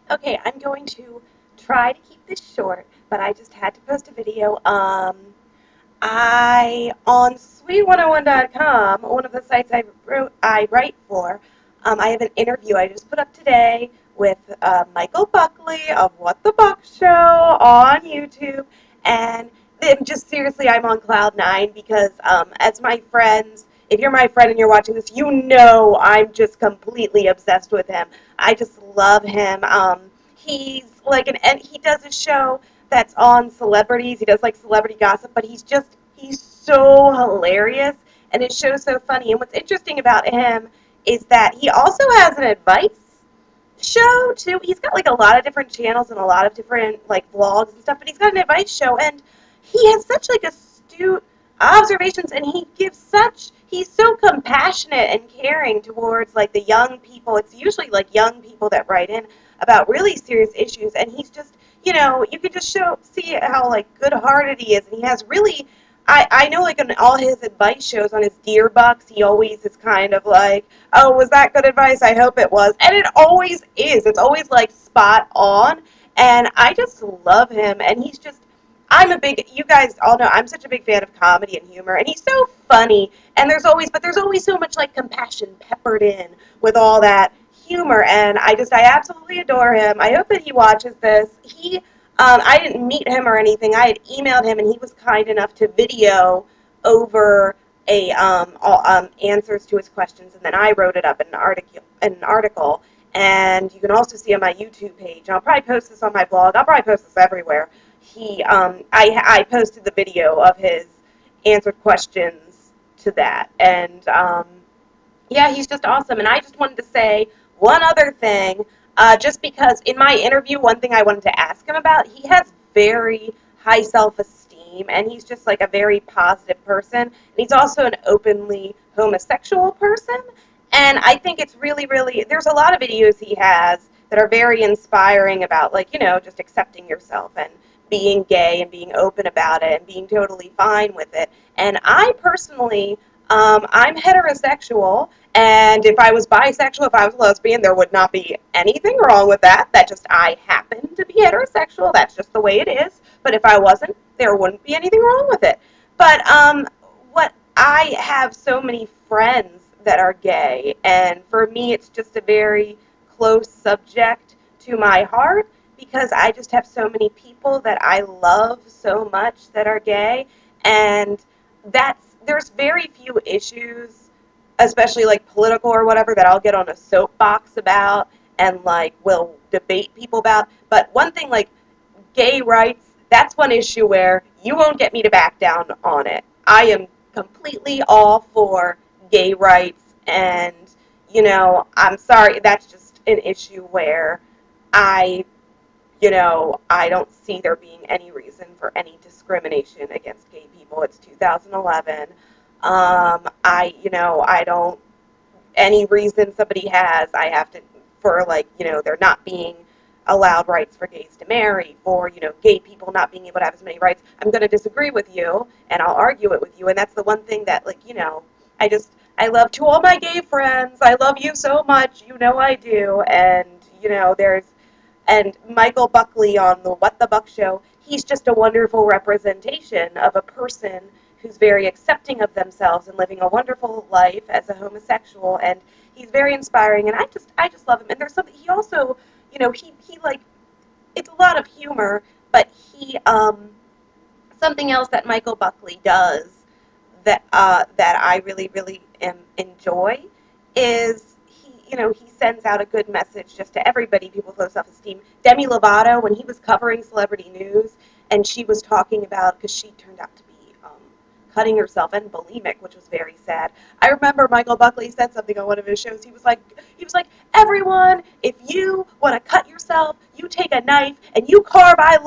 Okay, I'm going to try to keep this short, but I just had to post a video. I on sweet101.com, one of the sites I write for, I have an interview I just put up today with Michael Buckley of What the Buck Show on YouTube, and then just seriously, I'm on cloud nine because as my friends, if you're my friend and you're watching this, you know I'm just completely obsessed with him. I just love him. He's like and he does a show that's on celebrities. He does like celebrity gossip, but he's so hilarious and his show's so funny. And what's interesting about him is that he also has an advice show too. He's got like a lot of different channels and a lot of different like vlogs and stuff, but he's got an advice show and he has such like astute observations and he's so compassionate and caring towards like the young people. It's usually like young people that write in about really serious issues and he's just you can just see how like good hearted he is and he has really I know like in all his advice shows on his deer bucks he always is kind of like, oh, was that good advice? I hope it was. And it always is. It's always like spot on. And I just love him. And you guys all know, I'm such a big fan of comedy and humor. And he's so funny. And there's always so much like compassion peppered in with all that humor. And I absolutely adore him. I hope that he watches this. I didn't meet him or anything. I had emailed him and he was kind enough to video over answers to his questions, and then I wrote it up in an article. And you can also see on my YouTube page. And I'll probably post this on my blog. I'll probably post this everywhere. I posted the video of his answered questions to that, and yeah, he's just awesome. And I just wanted to say one other thing, just because in my interview, one thing I wanted to ask him about, he has very high self-esteem, and he's just like a very positive person. And he's also an openly homosexual person. And I think it's really, really, there's a lot of videos he has that are very inspiring about, like, just accepting yourself and being gay and being open about it and being totally fine with it. And I personally, I'm heterosexual, and if I was bisexual, if I was lesbian, there would not be anything wrong with that. That just, I happen to be heterosexual. That's just the way it is. But if I wasn't, there wouldn't be anything wrong with it. But what I have so many friends that are gay, and for me, it's just a very close subject to my heart because I just have so many people that I love so much that are gay, and there's very few issues, especially like political or whatever, that I'll get on a soapbox about and like will debate people about. But one thing like gay rights, that's one issue where you won't get me to back down on it. I am completely all for gay rights, and I'm sorry, that's just an issue where I I don't see there being any reason for any discrimination against gay people. It's 2011. I don't, any reason somebody has, I have to, for like, they're not being allowed rights for gays to marry, for, gay people not being able to have as many rights. I'm going to disagree with you, and I'll argue it with you. And that's the one thing that, like, I love to all my gay friends. I love you so much. I do. And, and Michael Buckley on the What the Buck Show, he's just a wonderful representation of a person who's very accepting of themselves and living a wonderful life as a homosexual, and he's very inspiring, and I just love him. And there's something he also, he like, it's a lot of humor, but he something else that Michael Buckley does that I really, really enjoy is he sends out a good message just to everybody, people with low self-esteem. Demi Lovato, when he was covering celebrity news, and she was talking about, because she turned out to be cutting herself and bulimic, which was very sad. I remember Michael Buckley said something on one of his shows. He was like, everyone, if you want to cut yourself, you take a knife and you carve I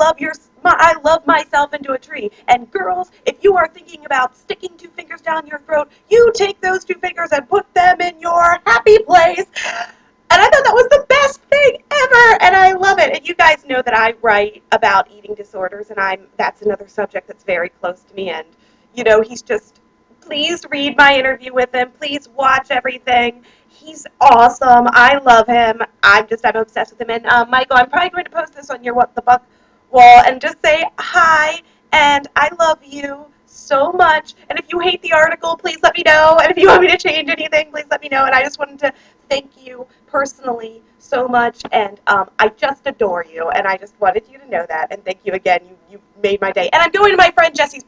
love myself into a tree. And girls, if you are thinking about sticking 2 fingers down your throat, you take those 2 fingers and put them in your happy place. And I thought that was the best thing ever, and I love it. And you guys know that I write about eating disorders, and that's another subject that's very close to me. And he's just please read my interview with him. Please watch everything. He's awesome. I love him. I'm obsessed with him. And Michael, I'm probably going to post this on your What the Buck wall and just say hi and I love you so much. And if you hate the article, please let me know. And if you want me to change anything, please let me know. And I just wanted to thank you personally so much. And I just adore you. And I just wanted you to know that. And thank you again. You made my day. And I'm going to my friend Jesse's.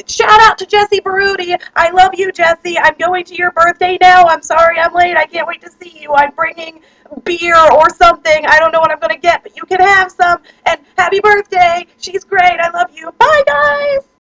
Shout out to Jesse Baruti. I love you, Jesse. I'm going to your birthday now. I'm sorry I'm late. I can't wait to see you. I'm bringing beer or something. I don't know what I'm going to get, but you can have some. And happy birthday. She's great. I love you. Bye, guys.